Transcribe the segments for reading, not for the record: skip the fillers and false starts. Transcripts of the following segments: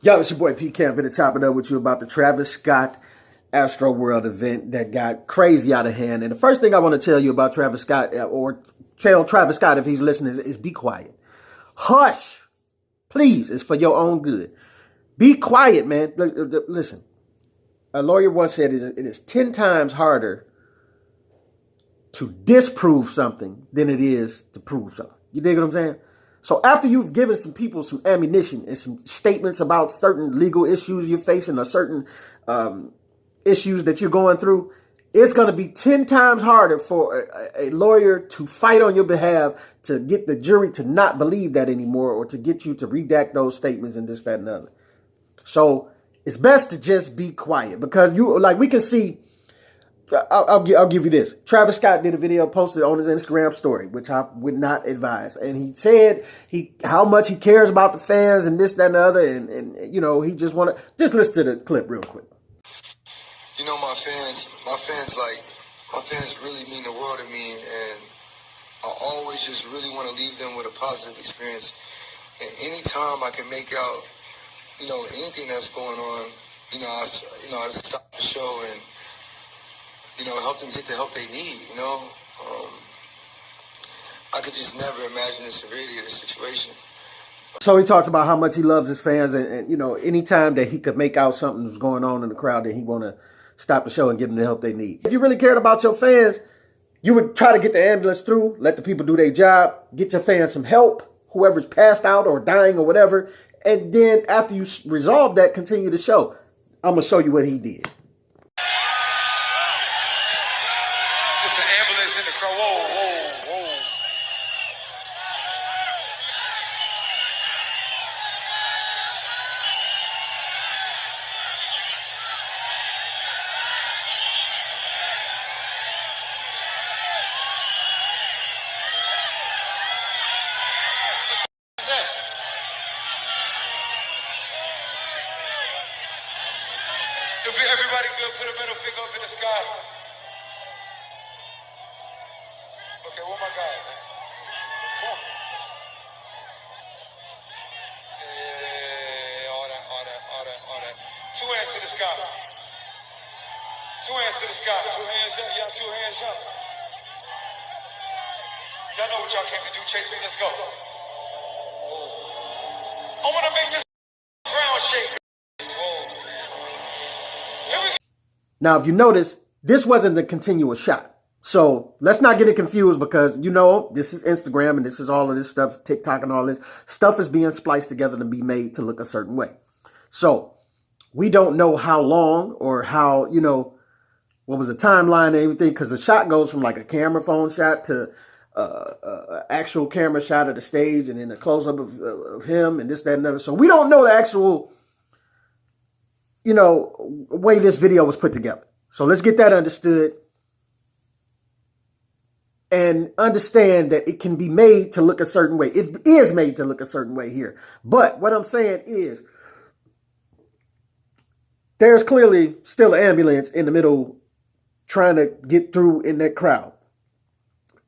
Yo, it's your boy P Camp here to top it up with you about the Travis Scott Astroworld event that got crazy out of hand. And the first thing I want to tell you about Travis Scott, or tell Travis Scott if he's listening, is be quiet. Hush. Please, it's for your own good. Be quiet, man. Listen, a lawyer once said it is 10 times harder to disprove something than it is to prove something. You dig what I'm saying? So after you've given some people some ammunition and some statements about certain legal issues you're facing or certain issues that you're going through, it's going to be 10 times harder for a lawyer to fight on your behalf to get the jury to not believe that anymore or to get you to redact those statements and this, that, and the other. So it's best to just be quiet because we can see. I'll give you this. Travis Scott did a video posted on his Instagram story, which I would not advise. And he said how much he cares about the fans and this, that, and the other. And you know, he just listen to the clip real quick. You know, my fans really mean the world to me. And I always just really want to leave them with a positive experience. And anytime I can make out, you know, anything that's going on, I just stop the show and, help them get the help they need, I could just never imagine the severity of the situation. So he talks about how much he loves his fans and anytime that he could make out something that's going on in the crowd, that he want to stop the show and give them the help they need. If you really cared about your fans, you would try to get the ambulance through, let the people do their job, get your fans some help, whoever's passed out or dying or whatever. And then after you resolve that, continue the show. I'm going to show you what he did. It's an ambulance in the crowd. Whoa, whoa, whoa. If everybody good, put a middle finger up in the sky. Okay, where my guy, man? Come on. Yeah, all that. 2 hands to the sky. 2 hands to the sky. 2 hands up, y'all 2 hands up. Y'all know what y'all came to do. Chase me, let's go. I want to make this ground shake. Now, if you notice, this wasn't the continuous shot. So let's not get it confused because, this is Instagram and this is all of this stuff, TikTok and all this stuff is being spliced together to be made to look a certain way. So we don't know how long or how, what was the timeline and everything, because the shot goes from like a camera phone shot to actual camera shot of the stage and then a close-up of him and this, that, and other. So we don't know the actual, way this video was put together. So let's get that understood and understand that it can be made to look a certain way. It is made to look a certain way here. But what I'm saying is there's clearly still an ambulance in the middle trying to get through in that crowd.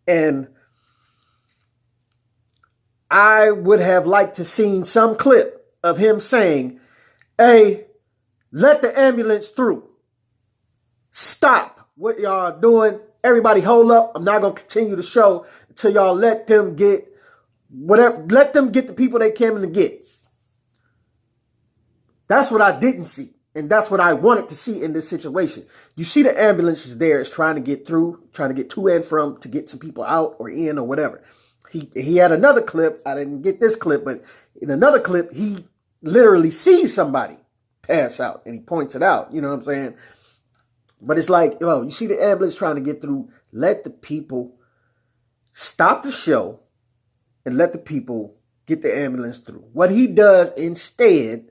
And I would have liked to seen some clip of him saying, hey, let the ambulance through. Stop what y'all doing. Everybody hold up. I'm not going to continue the show until y'all let them get whatever. Let them get the people they came in to get. That's what I didn't see. And that's what I wanted to see in this situation. You see the ambulance is there. It's trying to get through, trying to get to and from to get some people out or in or whatever. He had another clip. I didn't get this clip, but in another clip, he literally sees somebody pass out and he points it out. You know what I'm saying? But it's like, you see the ambulance trying to get through. Let the people stop the show and let the people get the ambulance through. What he does instead,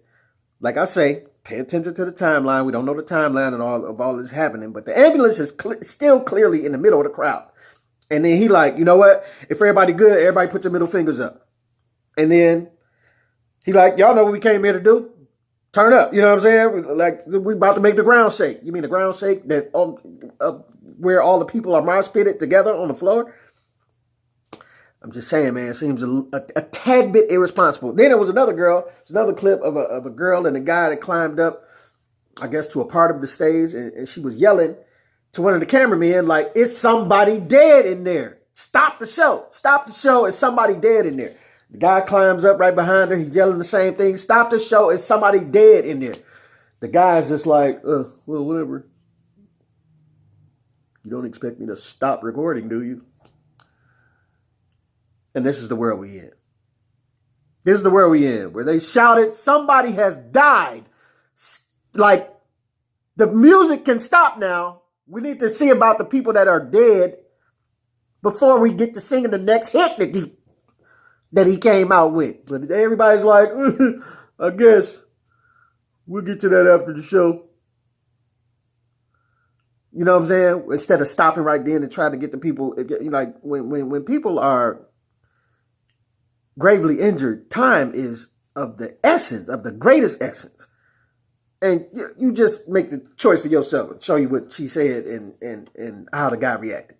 like I say, pay attention to the timeline. We don't know the timeline and all this happening, but the ambulance is still clearly in the middle of the crowd. And then he like, you know what? If everybody good, everybody put your middle fingers up. And then he like, y'all know what we came here to do? Turn up, you know what I'm saying? Like, we about to make the ground shake. You mean the ground shake that where all the people are mosh pitted together on the floor? I'm just saying, man, it seems a tad bit irresponsible. Then there was another girl, there's another clip of a girl and a guy that climbed up, I guess, to a part of the stage, and she was yelling to one of the cameramen, like, it's somebody dead in there. Stop the show. Stop the show. It's somebody dead in there. The guy climbs up right behind her. He's yelling the same thing. Stop the show. It's somebody dead in there. The guy's just like, well, whatever. You don't expect me to stop recording, do you? And this is the world we in. This is the world we in, where they shouted, somebody has died. Like, the music can stop now. We need to see about the people that are dead before we get to singing the next hit that he came out with. But everybody's like, I guess we'll get to that after the show. You know what I'm saying? Instead of stopping right then and trying to get the people, like when people are gravely injured, time is of the essence, of the greatest essence. And you just make the choice for yourself and show you what she said and how the guy reacted.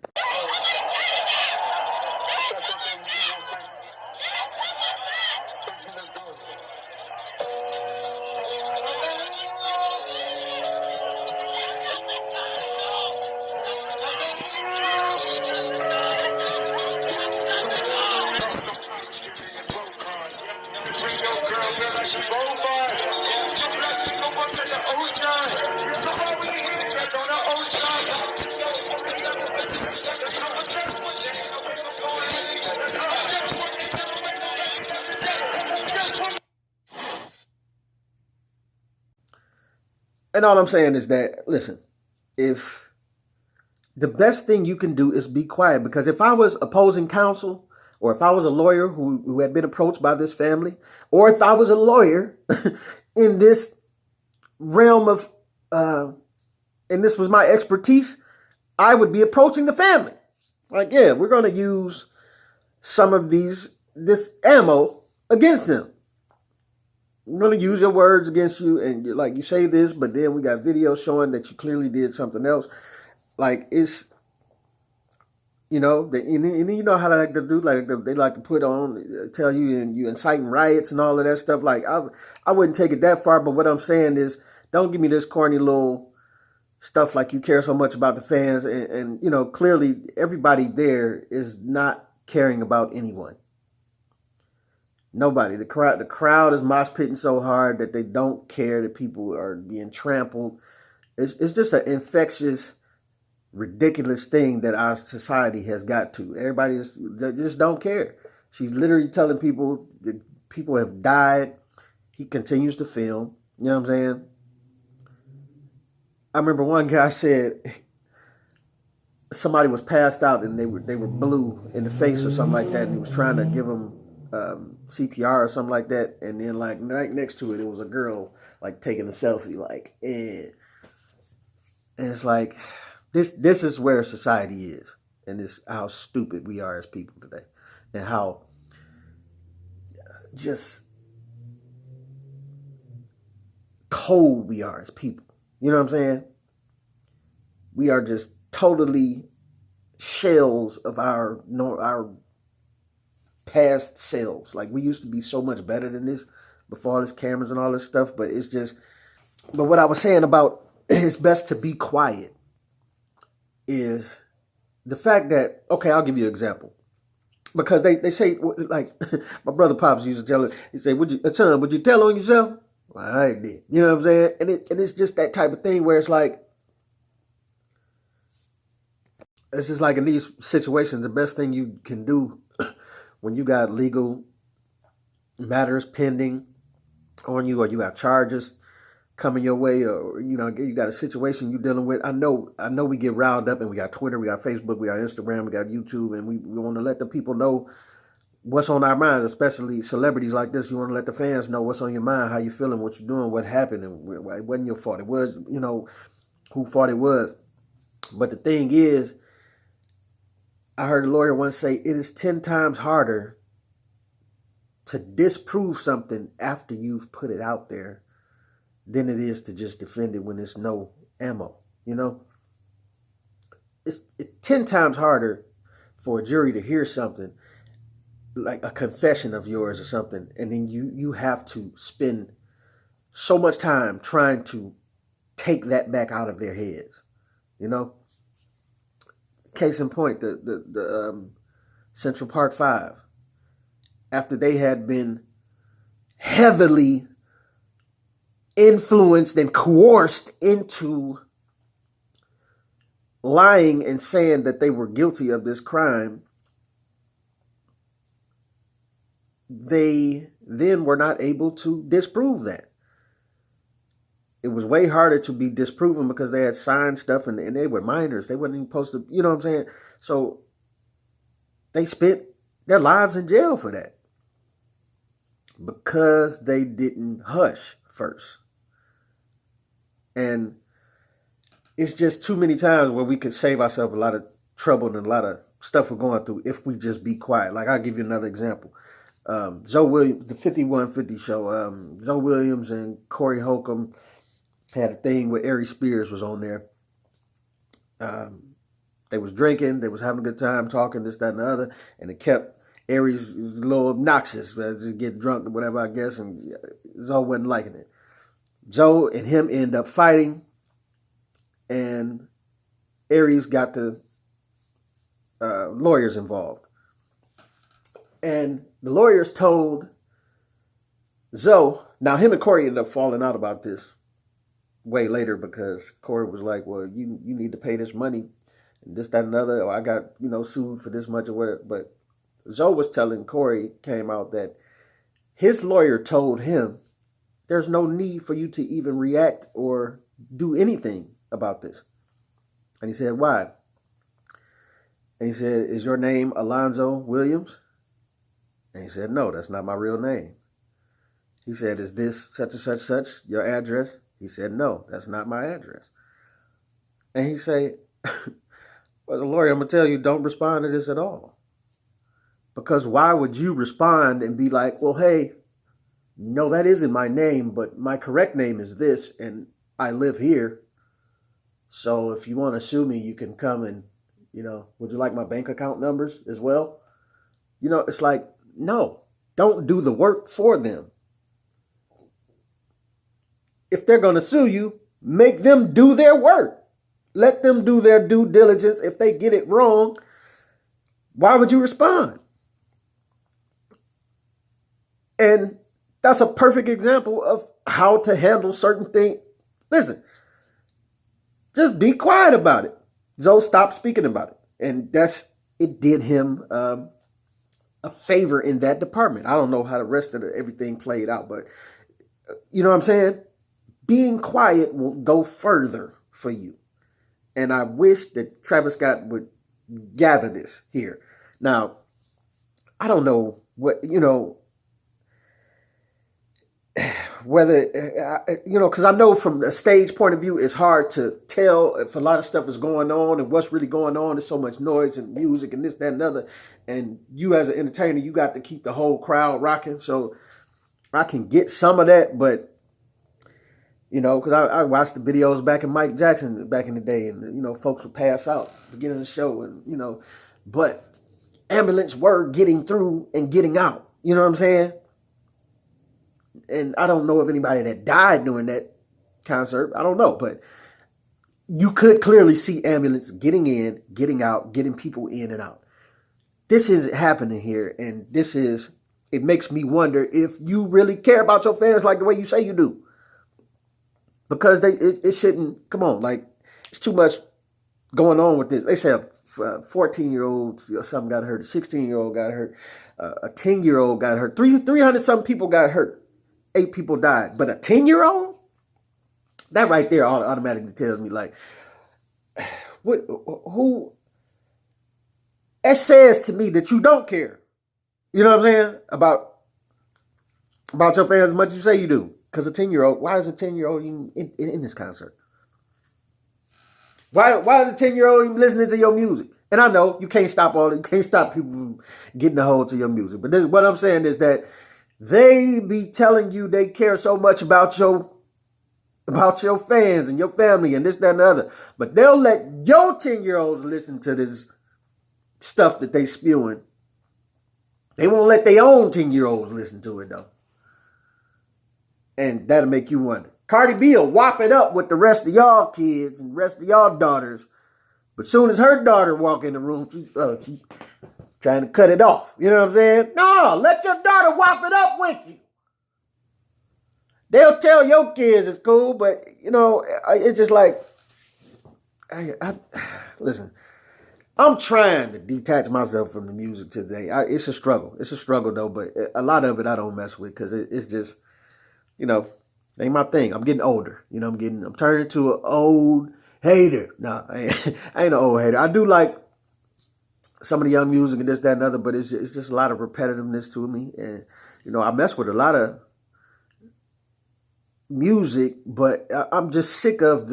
And all I'm saying is that, listen, if the best thing you can do is be quiet, because if I was opposing counsel, or if I was a lawyer who had been approached by this family, or if I was a lawyer in this realm of, and this was my expertise, I would be approaching the family. Like, yeah, we're going to use some of this ammo against them. I'm going to use your words against you, and like you say this, but then we got video showing that you clearly did something else. Like, it's, you know, you know how they like to do, like they like to put on, tell you, and you inciting riots and all of that stuff. Like, I wouldn't take it that far, but what I'm saying is, don't give me this corny little stuff like you care so much about the fans, and you know, clearly everybody there is not caring about anyone. Nobody. The crowd is mosh pitting so hard that they don't care that people are being trampled. It's just an infectious, ridiculous thing that our society has got to. Everybody just don't care. She's literally telling people that people have died. He continues to film. You know what I'm saying? I remember one guy said somebody was passed out and they were blue in the face or something like that, and he was trying to give them CPR or something like that, and then like right next to it was a girl like taking a selfie, like, and it's like this is where society is, and it's how stupid we are as people today, and how just cold we are as people. You know what I'm saying? We are just totally shells of our past selves. Like, we used to be so much better than this before all this cameras and all this stuff, but it's just, but what I was saying about it's best to be quiet is the fact that, okay, I'll give you an example. Because they say, like, my brother Pops used to tell it, he said, would you tell on yourself? Well, I did. You know what I'm saying? And it's just that type of thing where it's like, it's just like in these situations, the best thing you can do when you got legal matters pending on you, or you got charges coming your way, or you know, you got a situation you're dealing with. I know we get riled up, and we got Twitter, we got Facebook, we got Instagram, we got YouTube, and we want to let the people know what's on our minds, especially celebrities like this. You want to let the fans know what's on your mind, how you feeling, what you're doing, what happened, and it wasn't your fault. It was, you know, who fault it was. But the thing is, I heard a lawyer once say, it is 10 times harder to disprove something after you've put it out there than it is to just defend it when there's no ammo. You know, it's 10 times harder for a jury to hear something like a confession of yours or something, and then you have to spend so much time trying to take that back out of their heads. You know, case in point, the Central Park Five, after they had been heavily influenced and coerced into lying and saying that they were guilty of this crime, they then were not able to disprove that. It was way harder to be disproven because they had signed stuff and they were minors. They weren't even supposed to, you know what I'm saying? So they spent their lives in jail for that because they didn't hush first. And it's just too many times where we could save ourselves a lot of trouble and a lot of stuff we're going through if we just be quiet. Like, I'll give you another example. Zoe Williams, the 5150 show, Zoe Williams and Corey Holcomb had a thing where Aries Spears was on there. They was drinking, they was having a good time, talking, this, that, and the other, and it kept Aries a little obnoxious, just get drunk or whatever, I guess, and Zoe wasn't liking it. Zoe and him end up fighting, and Aries got the lawyers involved. And the lawyers told Zoe, now him and Corey ended up falling out about this way later because Corey was like, well, you need to pay this money, and this, that, and other, or I got, sued for this much or whatever. But Zoe was telling Corey, came out, that his lawyer told him there's no need for you to even react or do anything about this. And he said, why? And he said, is your name Alonzo Williams? And he said, no, that's not my real name. He said, is this such and such your address? He said, no, that's not my address. And he said, well, the lawyer, I'm going to tell you, don't respond to this at all. Because why would you respond and be like, well, hey, no, that isn't my name, but my correct name is this, and I live here. So if you want to sue me, you can come and, would you like my bank account numbers as well? It's like, no, don't do the work for them. If they're going to sue you, make them do their work. Let them do their due diligence. If they get it wrong, why would you respond? And that's a perfect example of how to handle certain things. Listen, just be quiet about it. Zoe stopped speaking about it. And it did him a favor in that department. I don't know how the rest of everything played out, but you know what I'm saying? Being quiet will go further for you. And I wish that Travis Scott would gather this here. Now, I don't know what, whether, because I know from a stage point of view, it's hard to tell if a lot of stuff is going on and what's really going on. There's so much noise and music and this, that, and other. And you as an entertainer, you got to keep the whole crowd rocking. So I can get some of that, but, because I watched the videos back in Mike Jackson back in the day, and, folks would pass out beginning of the show, and, but ambulance were getting through and getting out. You know what I'm saying? And I don't know of anybody that died during that concert. I don't know, but you could clearly see ambulance getting in, getting out, getting people in and out. This isn't happening here, and it makes me wonder if you really care about your fans like the way you say you do. Because it shouldn't, come on, like, it's too much going on with this. They say a 14-year-old or something got hurt, a 16-year-old got hurt, a 10-year-old got hurt, 300-something people got hurt, 8 people died. But a 10-year-old? That right there automatically tells me, like, who? That says to me that you don't care. You know what I'm saying? About your fans as much as you say you do. Because a 10-year-old, why is a 10-year-old even in this concert? Why is a 10-year-old even listening to your music? And I know you can't stop people from getting a hold to your music. But what I'm saying is that they be telling you they care so much about your fans and your family and this, that, and the other. But they'll let your 10-year-olds listen to this stuff that they spewing. They won't let their own 10-year-olds listen to it, though. And that'll make you wonder. Cardi B will whop it up with the rest of y'all kids and rest of y'all daughters. But soon as her daughter walk in the room, she trying to cut it off. You know what I'm saying? No, let your daughter whop it up with you. They'll tell your kids it's cool, but, you know, it's just like, listen, I'm trying to detach myself from the music today. It's a struggle. It's a struggle, though, but a lot of it I don't mess with because it's just, you know, ain't my thing. I'm getting older. You know, I'm turning into an old hater. No, I ain't an old hater. I do like some of the young music and this, that, and other, but it's just a lot of repetitiveness to me. And, you know, I mess with a lot of music, but I'm just sick of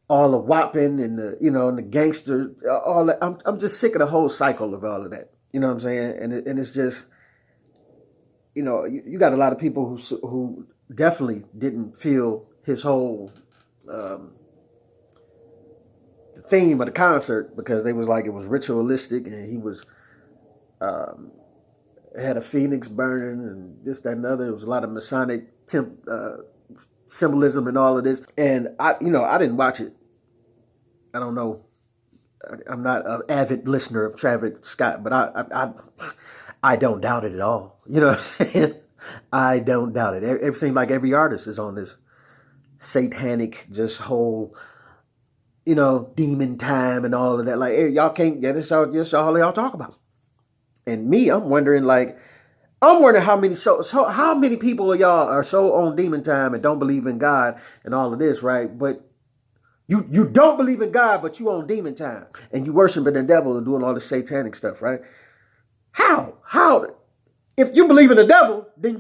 all the whopping and the, you know, and the gangster, all that. I'm just sick of the whole cycle of all of that. You know what I'm saying? And it's just, you know, you got a lot of people who definitely didn't feel his whole the theme of the concert because they was like it was ritualistic and he was had a phoenix burning and this, that, and other. It was a lot of Masonic symbolism and all of this. And I didn't watch it. I don't know. I'm not an avid listener of Travis Scott, but I don't doubt it at all. You know what I'm saying? I don't doubt it. It seems like every artist is on this satanic, just whole, you know, demon time and all of that. Like, hey, y'all can't get this out. Just all y'all talk about. And me, I'm wondering how many people of y'all are so on demon time and don't believe in God and all of this, right? But you don't believe in God, but you on demon time and you worshiping the devil and doing all this satanic stuff, right? How? If you believe in the devil, then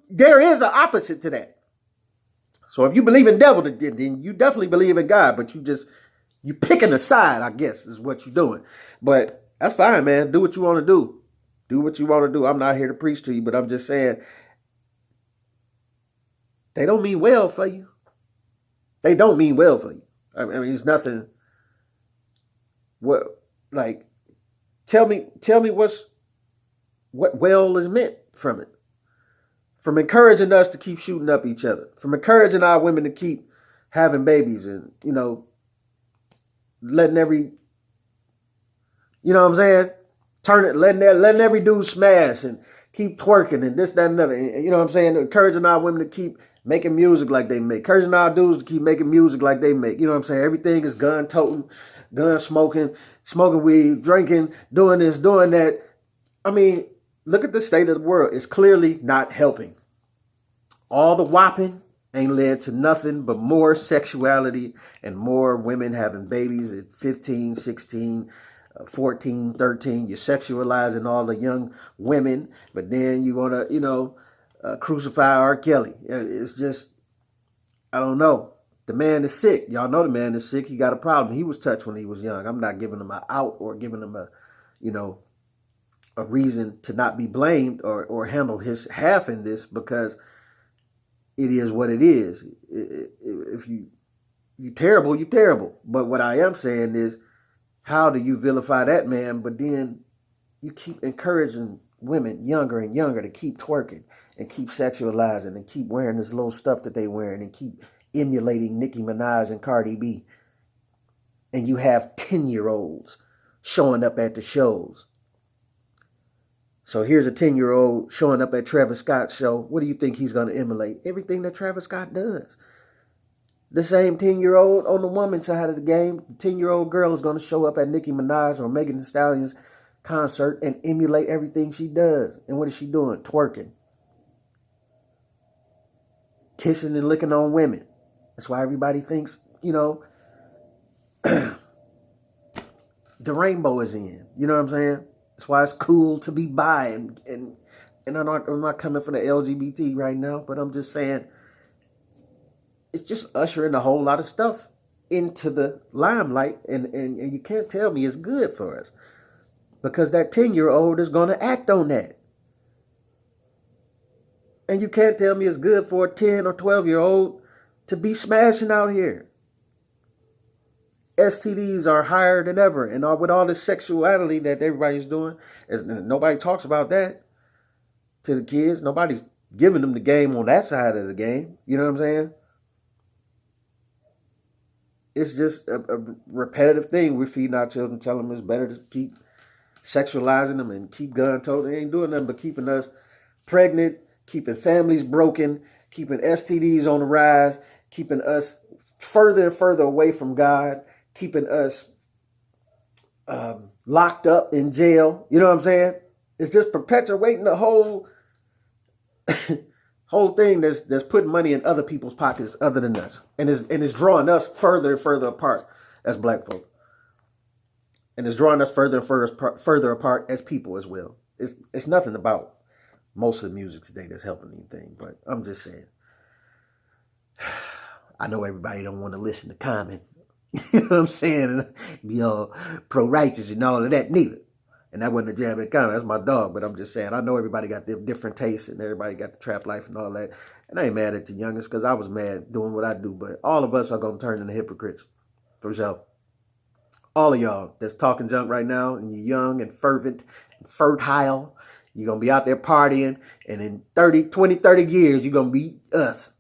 there is an opposite to that. So if you believe in the devil, then you definitely believe in God, but you picking a side, I guess, is what you're doing. But that's fine, man. Do what you want to do. Do what you want to do. I'm not here to preach to you, but I'm just saying they don't mean well for you. They don't mean well for you. I mean, it's nothing. Tell me what well is meant from it. From encouraging us to keep shooting up each other. From encouraging our women to keep having babies and, you know, letting every, you know what I'm saying? Letting every dude smash and keep twerking and this, that, and another. And, you know what I'm saying? Encouraging our women to keep making music like they make. Encouraging our dudes to keep making music like they make. You know what I'm saying? Everything is gun toting, gun smoking weed, drinking, doing this, doing that. I mean, look at the state of the world. It's clearly not helping. All the whopping ain't led to nothing but more sexuality and more women having babies at 15, 16, 14, 13. You're sexualizing all the young women, but then you want to, you know, crucify R. Kelly. It's just, I don't know. The man is sick. Y'all know the man is sick. He got a problem. He was touched when he was young. I'm not giving him an out or giving him a reason to not be blamed or handle his half in this because it is what it is. If you're terrible, you're terrible. But what I am saying is, how do you vilify that man, but then you keep encouraging women younger and younger to keep twerking and keep sexualizing and keep wearing this little stuff that they wearing and keep emulating Nicki Minaj and Cardi B. And you have 10-year-olds showing up at the shows. So here's a 10-year-old showing up at Travis Scott's show. What do you think he's going to emulate? Everything that Travis Scott does. The same 10-year-old on the woman's side of the game, the 10-year-old girl is going to show up at Nicki Minaj or Megan Thee Stallion's concert and emulate everything she does. And what is she doing? Twerking. Kissing and licking on women. That's why everybody thinks, you know, the rainbow is in. You know what I'm saying? That's why it's cool to be bi. And I'm not coming for the LGBT right now, but I'm just saying, it's just ushering a whole lot of stuff into the limelight, and you can't tell me it's good for us because that 10-year-old is going to act on that. And you can't tell me it's good for a 10 or 12-year-old to be smashing out here. STDs are higher than ever, and with all this sexuality that everybody's doing, nobody talks about that to the kids. Nobody's giving them the game on that side of the game. You know what I'm saying? It's just a repetitive thing. We're feeding our children, telling them it's better to keep sexualizing them and keep gun toting. They ain't doing nothing but keeping us pregnant, keeping families broken, keeping STDs on the rise, keeping us further and further away from God, keeping us locked up in jail. You know what I'm saying? It's just perpetuating the whole thing that's putting money in other people's pockets other than us. And it's drawing us further and further apart as black folk. And it's drawing us further and further apart as people as well. It's nothing about most of the music today that's helping anything. But I'm just saying. I know everybody don't want to listen to Common. You know what I'm saying? And be all pro-righteous and all of that neither. And that wasn't a jab at Common. That's my dog. But I'm just saying, I know everybody got their different tastes and everybody got the trap life and all that. And I ain't mad at the youngest because I was mad doing what I do. But all of us are going to turn into hypocrites. For sure. All of y'all that's talking junk right now and you're young and fervent and fertile, you're going to be out there partying. And in 30 years, you're going to be us.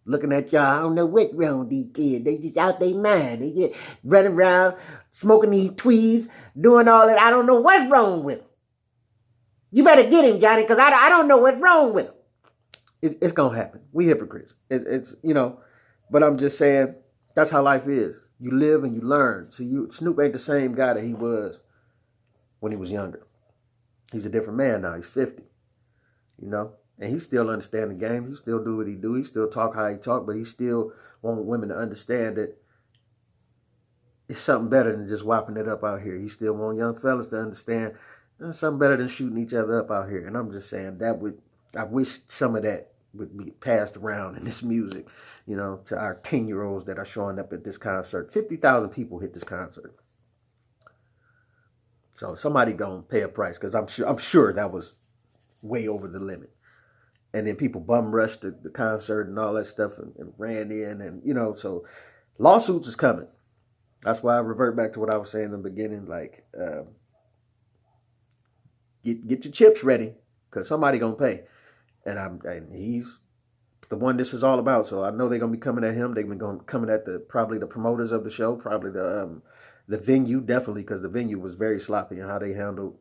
Looking at y'all, I don't know what's wrong with these kids. They just out their mind. They just running around, smoking these tweeds, doing all that. I don't know what's wrong with them. You better get him, Johnny, because I don't know what's wrong with him. It's going to happen. We hypocrites. It's but I'm just saying, that's how life is. You live and you learn. See, Snoop ain't the same guy that he was when he was younger. He's a different man now. He's 50, And he still understand the game. He still do what he do. He still talk how he talk, but he still want women to understand that it's something better than just whopping it up out here. He still want young fellas to understand there's something better than shooting each other up out here. And I'm just saying I wish some of that would be passed around in this music, to our 10-year-olds that are showing up at this concert. 50,000 people hit this concert. So somebody gonna pay a price because I'm sure that was way over the limit. And then people bum rushed the concert and all that stuff and ran in and, so lawsuits is coming. That's why I revert back to what I was saying in the beginning. Like, get your chips ready because somebody going to pay. And he's the one this is all about. So I know they're going to be coming at him. They've been coming at probably the promoters of the show, probably the venue, definitely, because the venue was very sloppy in how they handled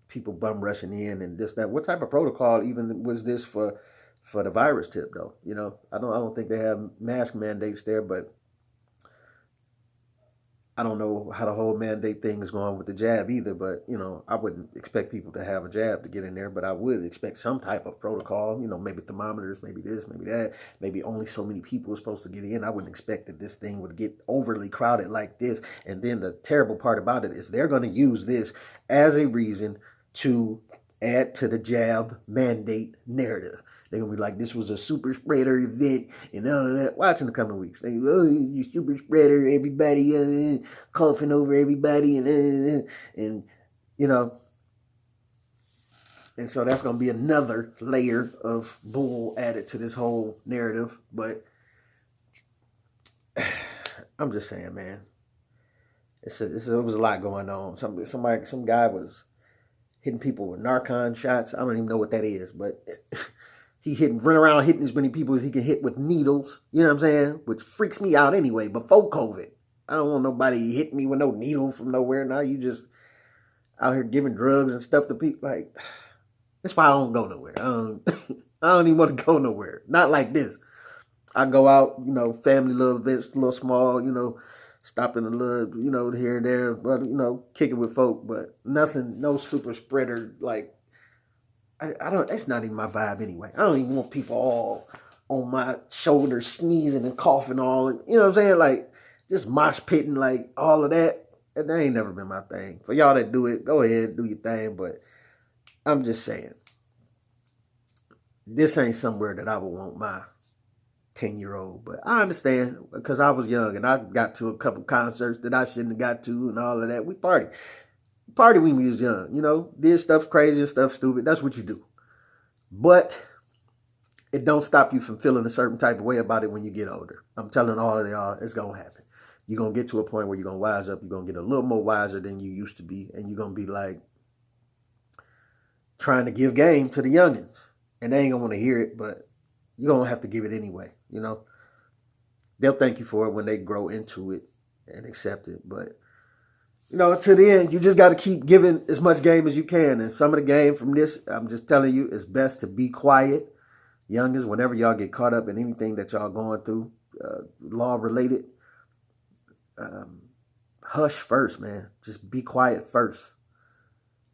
people bum rushing in and this, that. What type of protocol even was this for the virus tip though? I don't think they have mask mandates there, but I don't know how the whole mandate thing is going with the jab either. But I wouldn't expect people to have a jab to get in there, but I would expect some type of protocol. Maybe thermometers, maybe this, maybe that, maybe only so many people are supposed to get in. I wouldn't expect that this thing would get overly crowded like this. And then the terrible part about it is they're going to use this as a reason to add to the jab mandate narrative. They're going to be like, this was a super spreader event and all of that. Watch in the coming weeks. They go, you super spreader, everybody coughing over everybody. And so that's going to be another layer of bull added to this whole narrative. But I'm just saying, man, it was a lot going on. Some guy was hitting people with Narcan shots. I don't even know what that is, but he run around hitting as many people as he can hit with needles. You know what I'm saying? Which freaks me out anyway. Before COVID, I don't want nobody hitting me with no needle from nowhere. Now you just out here giving drugs and stuff to people. Like, that's why I don't go nowhere. I don't even want to go nowhere. Not like this. I go out, family little events, little small, stopping a little, here and there, but, kicking with folk, but nothing, no super spreader. Like, I don't, that's not even my vibe anyway. I don't even want people all on my shoulders sneezing and coughing all, you know what I'm saying? Like, just mosh pitting, like, all of that. And that ain't never been my thing. For y'all that do it, go ahead, do your thing, but I'm just saying, this ain't somewhere that I would want my 10-year-old, but I understand because I was young and I got to a couple concerts that I shouldn't have got to and all of that. We party when we was young, did stuff crazy and stuff stupid. That's what you do. But it don't stop you from feeling a certain type of way about it when you get older. I'm telling all of y'all, it's going to happen. you're going to get to a point where you're going to wise up. You're going to get a little more wiser than you used to be. And you're going to be like trying to give game to the youngins. And they ain't going to want to hear it, but you're going to have to give it anyway, you know. They'll thank you for it when they grow into it and accept it. But, you know, to the end, you just got to keep giving as much game as you can. And some of the game from this, I'm just telling you, it's best to be quiet. Youngins, whenever y'all get caught up in anything that y'all going through, law-related, hush first, man. Just be quiet first.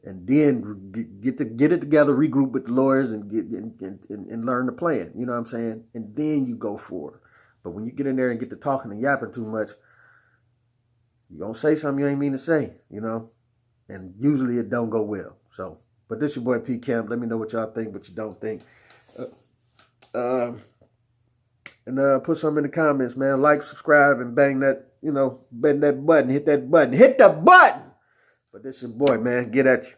And then get it together, regroup with the lawyers, and and learn the plan. You know what I'm saying? And then you go for it. But when you get in there and get to talking and yapping too much, you're going to say something you ain't mean to say, you know? And usually it don't go well. So, but this your boy P. Camp. Let me know what y'all think, what you don't think. And put something in the comments, man. Like, subscribe, and bang that, you know, bang that button. Hit that button. Hit the button! But this your boy, man. Get at you.